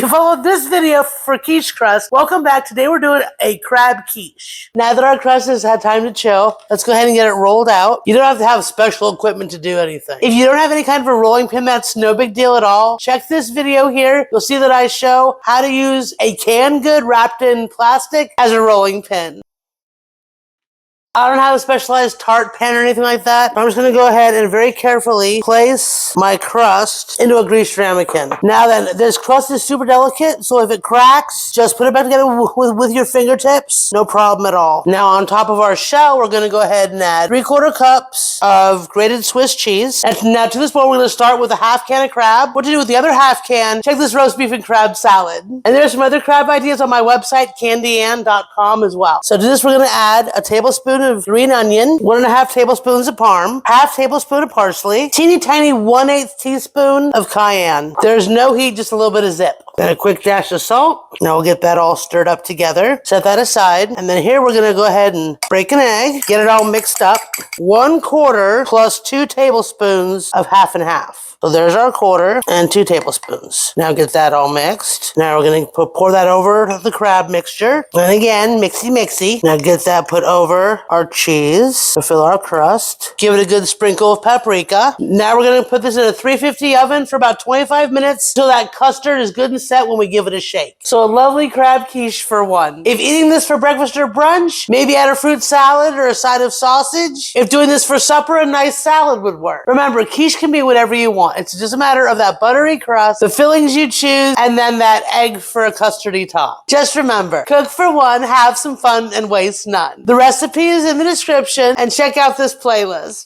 you followed this video for quiche crust, welcome back. Today we're doing a crab quiche. Now that our crust has had time to chill, let's go ahead and get it rolled out. You don't have to have special equipment to do anything. If you don't have any kind of a rolling pin, that's no big deal at all. Check this video here. You'll see that I show how to use a canned good wrapped in plastic as a rolling pin. I don't have a specialized tart pen or anything like that. I'm just going to go ahead and very carefully place my crust into a greased ramekin. Now then, this crust is super delicate, so if it cracks, just put it back together with your fingertips. No problem at all. Now on top of our shell, we're going to go ahead and add 3/4 cups of grated Swiss cheese. And now to this bowl, we're going to start with a half can of crab. What to do with the other half can, check this roast beef and crab salad. And there's some other crab ideas on my website, candyann.com as well. So to this, we're going to add a tablespoon of green onion, 1.5 tablespoons of parm, half tablespoon of parsley, teeny tiny 1/8 teaspoon of cayenne. There's no heat, just a little bit of zip. Then a quick dash of salt. Now we'll get that all stirred up together. Set that aside. And then here we're going to go ahead and break an egg, get it all mixed up. 1/4 plus 2 tablespoons of half and half. So there's our 1/4 and 2 tablespoons. Now get that all mixed. Now we're going to pour that over the crab mixture. And again, mixy. Now get that put over our cheese to fill our crust. Give it a good sprinkle of paprika. Now we're going to put this in a 350 oven for about 25 minutes until that custard is good and set when we give it a shake. So a lovely crab quiche for one. If eating this for breakfast or brunch, maybe add a fruit salad or a side of sausage. If doing this for supper, a nice salad would work. Remember, quiche can be whatever you want. It's just a matter of that buttery crust, the fillings you choose, and then that egg for a custardy top. Just remember, cook for one, have some fun, and waste none. The recipe is in the description, and check out this playlist.